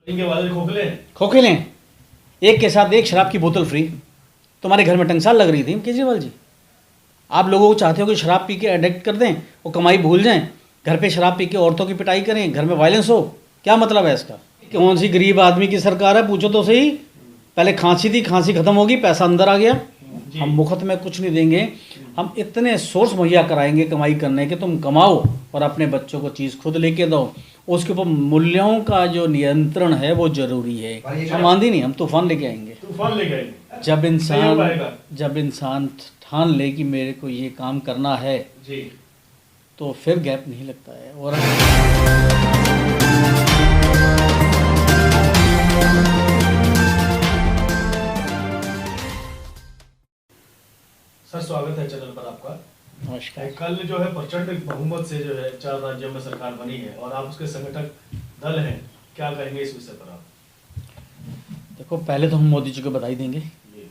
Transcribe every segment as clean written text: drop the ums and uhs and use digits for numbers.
इनके वाले खोखले खोखले हैं, एक के साथ एक शराब की बोतल फ्री। तुम्हारे घर में टंगसाल लग रही थी केजरीवाल जी। आप लोगों को चाहते हो कि शराब पी के एडिक्ट कर दें, वो कमाई भूल जाएं, घर पे शराब पी के औरतों की पिटाई करें, घर में वायलेंस हो। क्या मतलब है इसका? कौन सी गरीब आदमी की सरकार है, पूछो तो सही। पहले खांसी थी, खांसी खत्म होगी, पैसा अंदर आ गया। हम मुफ्त में कुछ नहीं देंगे, हम इतने सोर्स मुहैया कराएंगे कमाई करने के, तुम कमाओ और अपने बच्चों को चीज़ खुद लेके दो। उसके ऊपर मूल्यों का जो नियंत्रण है वो जरूरी है। हम आंधी नहीं, हम तूफान लेके आएंगे। तूफान ले गए जब इंसान ठान ले कि मेरे को ये काम करना है जी, तो फिर गैप नहीं लगता है। और सर स्वागत है चैनल पर आपका। नमस्कार। कल जो है प्रचंड बहुमत से जो है 4 राज्यों में सरकार बनी है और आप उसके संगठक दल हैं, क्या कहेंगे इस विषय पर आप? देखो, पहले तो हम मोदी जी को बधाई देंगे, जी,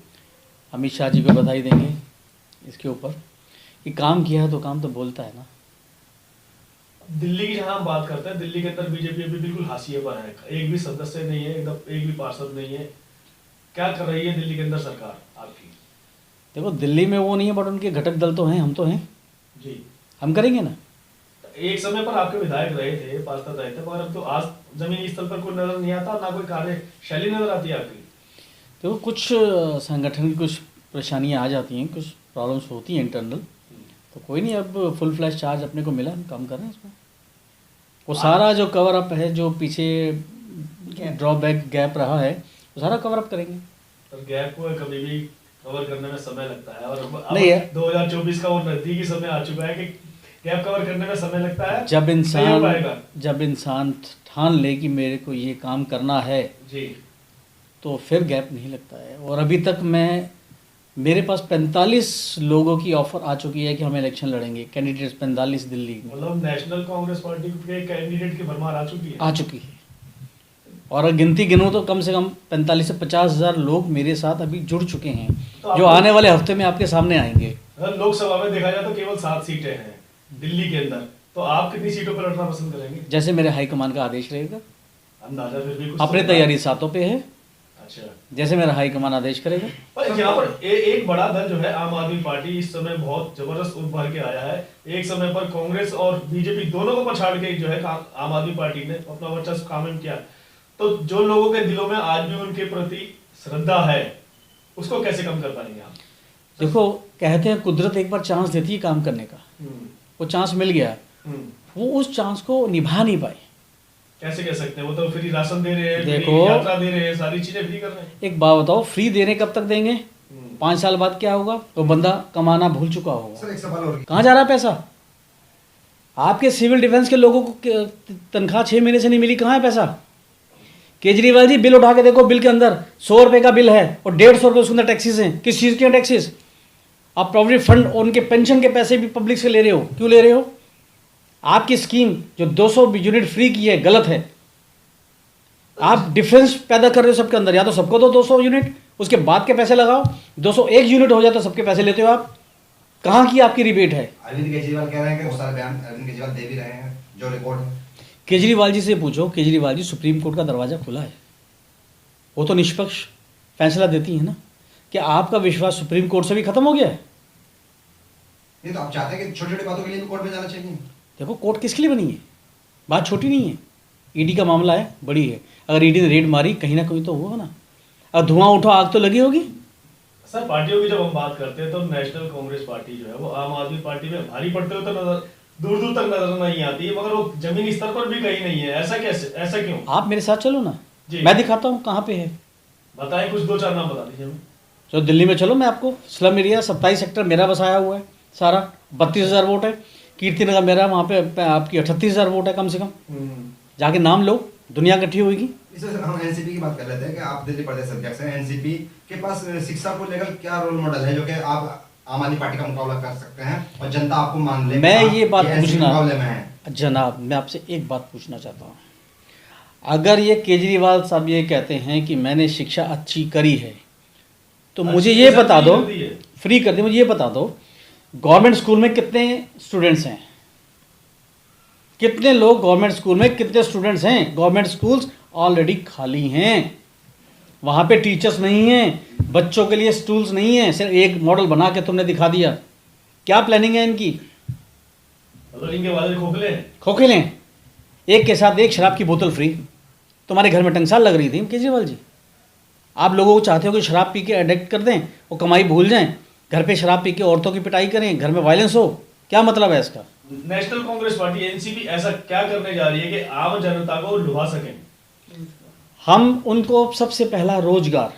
अमित शाह जी को बधाई देंगे इसके ऊपर कि काम किया है तो काम तो बोलता है ना। दिल्ली की जहां हम बात करते हैं, दिल्ली के अंदर बीजेपी अभी बिल्कुल हाशिए पर है, एक भी सदस्य नहीं है, एकदम एक भी पार्षद नहीं है। क्या कर रही है दिल्ली के अंदर सरकार आपकी? देखो, दिल्ली में वो नहीं है, बट उनके घटक दल तो हैं, हम तो हैं जी, हम करेंगे ना। एक समय पर आपके विधायक रहे थे, पार्षद रहे थे, मगर अब तो आज जमीनी स्तर पर कोई नजर नहीं आता, ना कोई कार्यशैली नजर आती है आपकी। देखो, कुछ संगठन की कुछ परेशानियाँ आ जाती हैं, कुछ प्रॉब्लम्स होती हैं इंटरनल, तो कोई नहीं, अब फुल फ्लैश चार्ज अपने को मिला, हम काम कर रहे हैं इसमें। वो सारा जो कवर अप है, जो पीछे ड्रॉबैक गैप रहा है, वो सारा कवर अप करेंगे। तो गैप को कभी भी कवर करने में समय लगता है और अब नहीं है। 2024 का वो नजदीकी समय आ चुका है कि गैप कवर करने में समय लगता है। जब इंसान ठान ले कि मेरे को ये काम करना है जी, तो फिर गैप नहीं लगता है। और अभी तक मेरे पास 45 लोगों की ऑफर आ चुकी है कि हम इलेक्शन लड़ेंगे, कैंडिडेट्स 45 दिल्ली में। मतलब नेशनल कांग्रेस पार्टी के कैंडिडेट की भरमार आ चुकी है। और अगर गिनती गिनूँ तो कम से कम 45 से 50 हज़ार लोग मेरे साथ अभी जुड़ चुके हैं, तो जो आने वाले हफ्ते में आपके सामने आएंगे। अगर लोकसभा में देखा जाए तो केवल 7 सीटें हैं दिल्ली के अंदर, तो आप कितनी सीटों पर लड़ना पसंद करेंगे? जैसे मेरे हाईकमान का आदेश रहेगा, अंदाजा फिर भी कुछ अपनी तैयारी 7 पे है, अच्छा, जैसे मेरा हाईकमान आदेश करेगा। पर यहाँ पर एक बड़ा दल जो है आम आदमी पार्टी इस समय बहुत जबरदस्त उभर के आया है। एक समय पर कांग्रेस और बीजेपी दोनों को पछाड़ के जो है आम आदमी पार्टी ने अपना वर्चस्व कायम किया। तो जो लोगों के दिलों में आज भी उनके प्रति श्रद्धा है, उसको कैसे कम कर पाएंगे आप? देखो, कहते हैं कुदरत एक बार चांस देती है काम करने का, वो चांस मिल गया, वो उस चांस को निभा नहीं पाए। कैसे कह सकते हैं? वो तो फ्री राशन दे रहे हैं, देखो, फ्री यात्रा दे रहे हैं, सारी चीजें फ्री कर रहे हैं। एक बात बताओ, फ्री देने कब तक देंगे? 5 साल बाद क्या होगा? तो बंदा कमाना भूल चुका होगा। सर, एक सवाल और। कहाँ जा रहा है पैसा? आपके सिविल डिफेंस के लोगों को तनख्वाह 6 महीने से नहीं मिली, कहाँ है पैसा? केजरीवाल जी, बिल उठा के देखो, बिल के अंदर 100 रुपये का बिल है और 150 रुपये उसके अंदर टैक्सेस हैं। किस चीज़ के टैक्सेस? आप प्रोविडेंट फंड और उनके पेंशन के पैसे भी पब्लिक से ले रहे हो, क्यों ले रहे हो? आपकी स्कीम जो 200 यूनिट फ्री की है, गलत है। आप डिफरेंस पैदा कर रहे हो सबके अंदर, या तो सबको दो 200 यूनिट, उसके बाद के पैसे लगाओ। 201 यूनिट हो जाए तो सबके पैसे लेते हो आप। कहाँ की आपकी रिबेट है? अरविंद केजरीवाल कह रहे हैं कि बहुत सारे बयान अरविंद केजरीवाल दे भी रहे हैं, जो रिकॉर्ड है। केजरीवाल जी से पूछो, केजरीवाल जी, सुप्रीम कोर्ट का दरवाज़ा खुला है, वो तो निष्पक्ष फैसला देती है ना। क्या आपका विश्वास सुप्रीम कोर्ट से भी खत्म हो गया है? ये तो आप चाहते हैं कि छोटी छोटी बातों के लिए भी कोर्ट में जाना चाहिए। देखो, कोर्ट किसके लिए बनी है? बात छोटी नहीं है। ईडी का मामला है, बड़ी है। अगर ईडी ने रेड मारी, कहीं ना कहीं तो हुआ ना। अगर धुआं उठा, आग तो लगी होगी। सर, पार्टियों की जब हम बात करते हैं तो नेशनल कांग्रेस पार्टी जो है वो आम आदमी पार्टी में भारी पड़ते हुए तो नजर दूर दूर तक नजर नहीं आती है, मगर वो जमीनी स्तर पर भी कहीं नहीं है। ऐसा कैसे, ऐसा क्यों? आप मेरे साथ चलो ना, जी, मैं दिखाता हूँ कहाँ पे है। बताएं, कुछ 2-4 नाम बता दीजिए हमें। चलो दिल्ली में चलो, मैं आपको स्लम एरिया 27 सेक्टर मेरा बसाया हुआ है सारा, 32,000 वोट है। कीर्ति नगर मेरा, वहाँ पे आपकी 38,000 वोट है कम से कम। जाके नाम लो, दुनिया इकट्ठी होगी। इससे हम एनसीपी की बात कर लेते हैं कि आप दिल्ली प्रदेश अध्यक्ष हैं। एनसीपी के पास शिक्षा को लेकर क्या रोल मॉडल है जो कि आप आम आदमी पार्टी का मुकाबला कर सकते हैं और जनता आपको मान ले? मैं ये बात पूछना, मुकाबले में है जनाब, मैं आपसे एक बात पूछना चाहता हूँ। अगर ये केजरीवाल साहब ये कहते हैं कि मैंने शिक्षा अच्छी करी है, तो मुझे ये बता दो, फ्री कर दे, मुझे ये बता दो, गवर्नमेंट स्कूल में कितने स्टूडेंट्स हैं? कितने लोग गवर्नमेंट स्कूल में, कितने स्टूडेंट्स हैं? गवर्नमेंट स्कूल्स ऑलरेडी खाली हैं। वहाँ पे टीचर्स नहीं हैं, बच्चों के लिए स्टूल्स नहीं हैं, सिर्फ एक मॉडल बना के तुमने दिखा दिया। क्या प्लानिंग है इनकी? मतलब इनके वादे खोखले हैं। खोखले हैं। एक के साथ एक शराब की बोतल फ्री। तुम्हारे घर में टंगसाल लग रही थी केजरीवाल जी। आप लोगों को चाहते हो कि शराब पी के एडिक्ट कर दें, वो कमाई भूल जाएं, घर पे शराब पी के औरतों की पिटाई करें, घर में वायलेंस हो। क्या मतलब है इसका? नेशनल कांग्रेस पार्टी एनसीपी ऐसा क्या करने जा रही है कि आम जनता को लुभा सकें? हम उनको सबसे पहला रोजगार,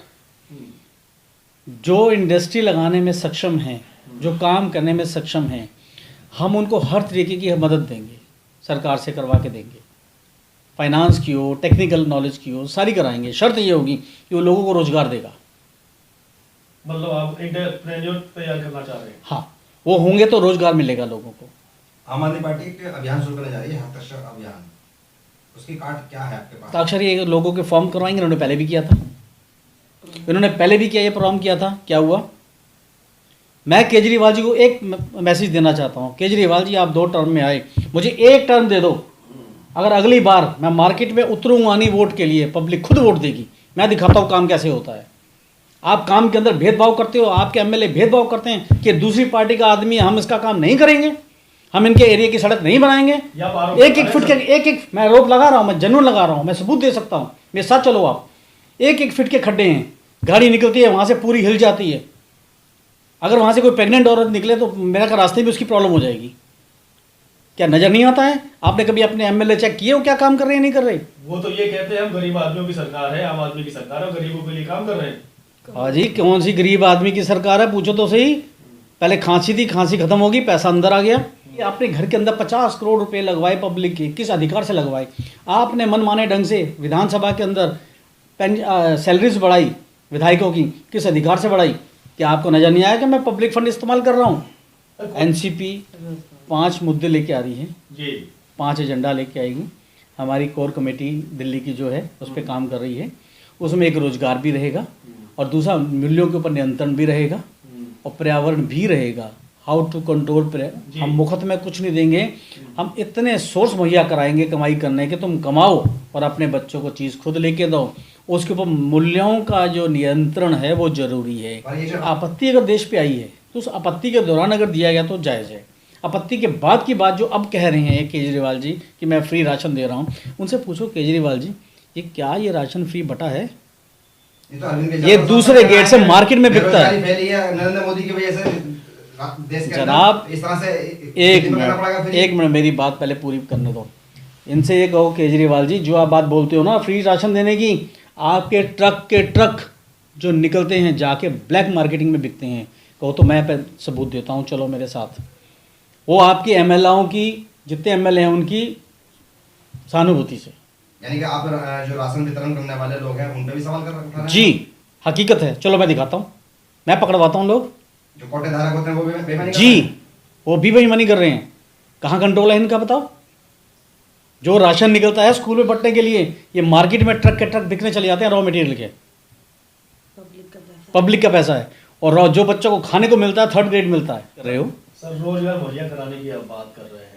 जो इंडस्ट्री लगाने में सक्षम हैं, जो काम करने में सक्षम हैं, हम उनको हर तरीके की मदद देंगे, सरकार से करवा के देंगे। फाइनेंस की हो, टेक्निकल नॉलेज की हो, सारी कराएंगे। शर्त ये होगी कि वो लोगों को रोजगार देगा। मतलब आप एंटरप्रेन्योर तैयार करना चाह रहे हैं? हाँ, वो होंगे तो रोजगार मिलेगा लोगों को। आम आदमी पार्टी एक अभियान शुरू करने जा रही है, हस्ताक्षर अभियान। उसकी कार्ड क्या है आपके पास? हस्ताक्षर ये लोगों के फॉर्म करवाएंगे। इन्होंने पहले भी किया था, इन्होंने पहले भी किया, ये प्रोग्राम किया था। क्या हुआ? मैं केजरीवाल जी को एक मैसेज देना चाहता हूँ। केजरीवाल जी, आप 2 टर्म में आए, मुझे 1 टर्म दे दो। अगर अगली बार मैं मार्केट में उतरूंगा नहीं वोट के लिए, पब्लिक खुद वोट देगी। मैं दिखाता हूँ काम कैसे होता है। आप काम के अंदर भेदभाव करते हो, आपके एमएलए भेदभाव करते हैं कि दूसरी पार्टी का आदमी, हम इसका काम नहीं करेंगे, हम इनके एरिया की सड़क नहीं बनाएंगे। एक फुट के एक मैं रोक लगा रहा हूँ, मैं जनून लगा रहा हूँ, मैं सबूत दे सकता हूँ, मेरे साथ चलो आप। 1 फीट के खड्डे हैं, गाड़ी निकलती है वहाँ से पूरी हिल जाती है। अगर वहाँ से कोई प्रेग्नेंट औरत निकले तो मेरा का रास्ते में उसकी प्रॉब्लम हो जाएगी। क्या नज़र नहीं आता है? आपने कभी अपने एमएलए चेक किए हो क्या काम कर रहे हैं, नहीं कर रहे? वो तो ये कहते हैं हम गरीब आदमियों की सरकार है, आम आदमी की सरकार है, गरीबों के लिए काम कर रहे हैं। हाँ जी, कौन सी गरीब आदमी की सरकार है? पूछो तो सही। पहले खांसी थी, खांसी खत्म होगी, पैसा अंदर आ गया। ये आपने घर के अंदर 50 करोड़ रुपए लगवाए पब्लिक के, किस अधिकार से लगवाए? आपने मनमाने ढंग से विधानसभा के अंदर सैलरीज बढ़ाई विधायकों की, किस अधिकार से बढ़ाई? क्या आपको नजर नहीं आया कि मैं पब्लिक फंड इस्तेमाल कर रहा हूँ? एनसीपी 5 मुद्दे लेके आ रही है जी, 5 एजेंडा लेके आएगी। हमारी कोर कमेटी दिल्ली की जो है उस पर काम कर रही है। उसमें एक रोजगार भी रहेगा और दूसरा मूल्यों के ऊपर नियंत्रण भी रहेगा और पर्यावरण भी रहेगा। How to control. हम मुफ्त में कुछ नहीं देंगे, हम इतने सोर्स मुहैया कराएंगे कमाई करने के, तुम कमाओ और अपने बच्चों को चीज़ खुद लेके दो। उसके ऊपर मूल्यों का जो नियंत्रण है वो जरूरी है। आपत्ति अगर देश पे आई है तो उस आपत्ति के दौरान अगर दिया गया तो जायज़ है। आपत्ति के बाद की बात जो अब कह रहे हैं केजरीवाल जी कि मैं फ्री राशन दे रहा हूँ, उनसे पूछो केजरीवाल जी, ये क्या ये राशन फ्री बटा है? ये दूसरे गेट से मार्केट में बिकता है। नरेंद्र मोदी की वजह से देश के जनाब, इस तरह से एक मिनट मेरी बात पहले पूरी करने दो। इनसे ये कहो केजरीवाल जी, जो आप बात बोलते हो ना फ्री राशन देने की, आपके ट्रक के ट्रक जो निकलते हैं जाके ब्लैक मार्केटिंग में बिकते हैं, कहो तो मैं सबूत देता हूँ, चलो मेरे साथ। वो आपके एमएलएओं की, जितने एमएलए हैं उनकी सहानुभूति से। यानी कि आप जो राशन वितरण करने वाले लोग हैं उन पे भी सवाल कर रहे हैं? जी, हकीकत है। चलो मैं दिखाता हूँ, मैं पकड़वाता हूँ। लोग जो कोटेधारक होते हैं वो भी बेईमानी जी, वो भी बेईमानी कर रहे हैं। कहाँ कंट्रोल है इनका बताओ? जो राशन निकलता है स्कूल में बंटने के लिए, ये मार्केट में ट्रक के ट्रक बिकने चले जाते हैं रॉ मटेरियल के। पब्लिक का पैसा है और जो बच्चों को खाने को मिलता है 3rd ग्रेड मिलता है। कर रहे हो सर, रोजगार मुहैया कराने की आप बात कर रहे हैं।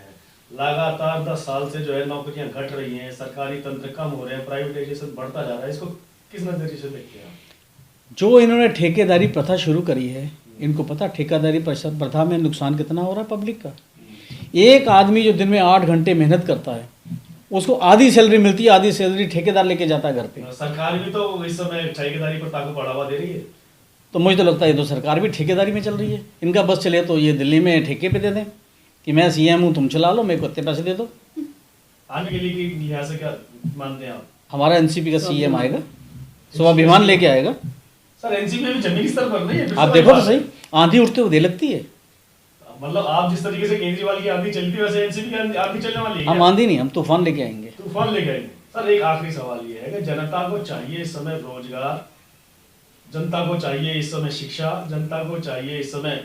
लगातार 10 साल से जो है नौकरियां घट रही हैं, सरकारी तंत्र कम हो रहे हैं, प्राइवेटाइजेशन बढ़ता जा रहा है। इसको किस नजरिए से देखते हैं आप? जो इन्होंने ठेकेदारी प्रथा शुरू करी है, इनको पता ठेकेदारी प्रथा में नुकसान कितना हो रहा है पब्लिक का। एक आदमी जो दिन में 8 घंटे मेहनत करता है, उसको आधी सैलरी मिलती है, आधी सैलरी ठेकेदार लेके जाता है घर पे। सरकार भी तो इस समय ठेकेदारी प्रथा को बढ़ावा दे रही है। तो मुझे तो लगता है ये तो सरकार भी ठेकेदारी में चल रही है। इनका बस चले तो ये दिल्ली में ठेके पे दे दें कि मैं सीएम हूँ, तुम चला लो, मेरे को इतने पैसे दे दो। आने के लिए कि यहाँ से क्या मानते हैं आप? हमारा एनसीपी का सीएम आएगा, स्वाभिमान लेके आएगा। सर, एनसीपी में भी जमीनी स्तर पर नहीं है। आप देखो तो सही, आंधी उठते हुए दे लगती है। मतलब आप जिस तरीके से केजरीवाल की आंधी चलती है, वैसे एनसीपी की आंधी चलने वाली है। हम आंधी नहीं, हम तूफान लेके आएंगे। तूफान लेके आएंगे। सर, एक आखिरी सवाल ये है कि जनता को चाहिए इस समय रोजगार, जनता को चाहिए इस समय शिक्षा, जनता को चाहिए इस समय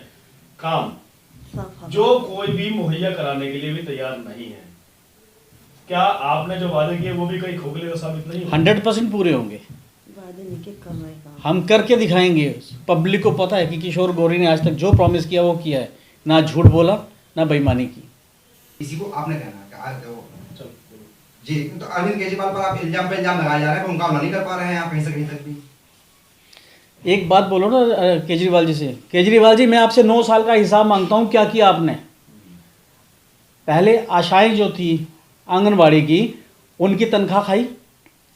काम, जो कोई भी मुहैया कराने के लिए भी तैयार नहीं है। क्या आपने जो वादे किए वो भी कहीं खोखले तो साबित नहीं होंगे? 100% पूरे होंगे। हम करके दिखाएंगे। पब्लिक को पता है कि किशोर गौरी ने आज तक जो प्रॉमिस किया वो किया है, ना झूठ बोला ना बेईमानी की। इसी को आपने कहना है कि आज जी, तो अरविंद केजरीवाल पर आप इल्जाम पे इल्जाम लगाए जा रहे हैं, पर मुकाबला नहीं कर पा रहे हैं आप कहीं से कहीं तक भी। एक बात बोलो ना केजरीवाल जी से, केजरीवाल जी मैं आपसे 9 साल का हिसाब मांगता हूँ, क्या किया आपने? पहले आशाएं जो थी आंगनवाड़ी की, उनकी तनख्वाह खाई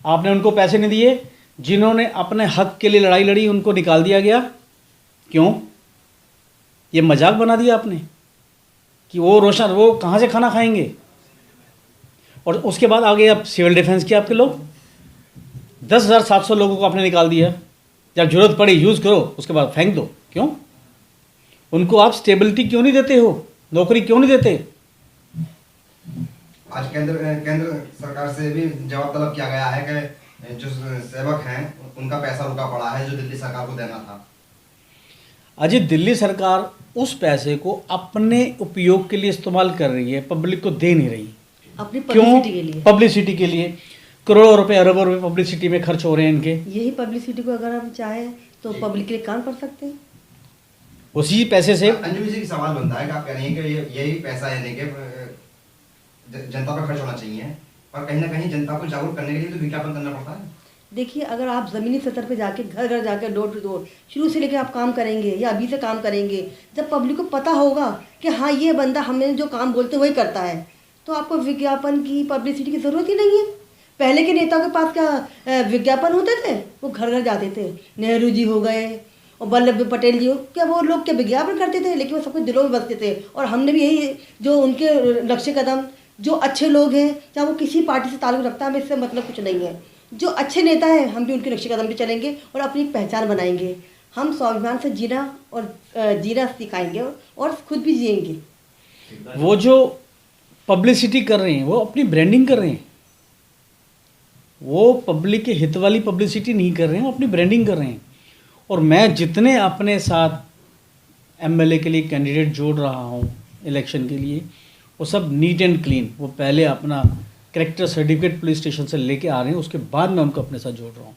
आपने, उनको पैसे नहीं दिए। जिन्होंने अपने हक के लिए लड़ाई लड़ी उनको निकाल दिया गया। क्यों? ये मजाक बना दिया आपने कि वो कहाँ से खाना खाएंगे। और उसके बाद आगे अब सिविल डिफेंस किया आपके लोग, 10,700 लोगों को आपने निकाल दिया। जब जरूरत पड़ी यूज़ करो, उसके बाद फेंक दो। क्यों? उनको आप स्टेबिलिटी क्यों नहीं देते हो, नौकरी क्यों नहीं देते? आज केंद्र सरकार से भी जवाब तलब किया गया है कि जो सेवक हैं उनका पैसा रुका पड़ा है जो दिल्ली सरकार को देना था। अजय, दिल्ली सरकार उस पैसे को अपने उपयोग के लिए इस्तेमाल कर रही है, पब्लिक को दे नहीं रही। अपनी क्यों? पब्लिसिटी के लिए। पब्लिसिटी के लिए करोड़ों रुपए अरबों रुपए पब्लिसिटी में खर्च हो रहे हैं इनके। यही पब्लिसिटी को अगर हम चाहें तो पब्लिक के लिए काम कर सकते हैं। उसी पैसे से अंजुम जी की सवाल बनता है कि आप कह रही हैं कि यही पैसा यानी कि जनता पर खर्च होना चाहिए, पर कहीं ना कहीं जनता को जागरूक करने के लिए तो विज्ञापन करना पड़ता है। देखिए, अगर आप ज़मीनी स्तर पे जाके घर घर जाके डोर टू डोर शुरू से लेकर आप काम करेंगे या अभी से काम करेंगे, जब पब्लिक को पता होगा कि हाँ ये बंदा हमें जो काम बोलते वही करता है, तो आपको विज्ञापन की पब्लिसिटी की ज़रूरत ही नहीं है। पहले के नेताओं के पास क्या विज्ञापन होते थे? वो घर घर जाते थे। नेहरू जी हो गए और वल्लभ भाई पटेल जी हो, क्या वो लोग क्या विज्ञापन करते थे? लेकिन वो सबके दिलों में बसते थे। और हमने भी यही, जो उनके नक्शे कदम, जो अच्छे लोग हैं, चाहे वो किसी पार्टी से ताल्लुक़ रखता है, हमें इससे मतलब कुछ नहीं है। जो अच्छे नेता हैं हम भी उनके नक्शे कदम पे चलेंगे और अपनी पहचान बनाएंगे। हम स्वाभिमान से जीना सिखाएंगे और खुद भी जिएंगे। वो जो पब्लिसिटी कर रहे हैं वो अपनी ब्रांडिंग कर रहे हैं, वो पब्लिक के हित वाली पब्लिसिटी नहीं कर रहे हैं, वो अपनी ब्रांडिंग कर रहे हैं। और मैं जितने अपने साथ एमएलए के लिए कैंडिडेट जोड़ रहा हूँ इलेक्शन के लिए, वो सब नीट एंड क्लीन, वो पहले अपना कैरेक्टर सर्टिफिकेट पुलिस स्टेशन से लेके आ रहे हैं, उसके बाद मैं उनको अपने साथ जोड़ रहा हूँ।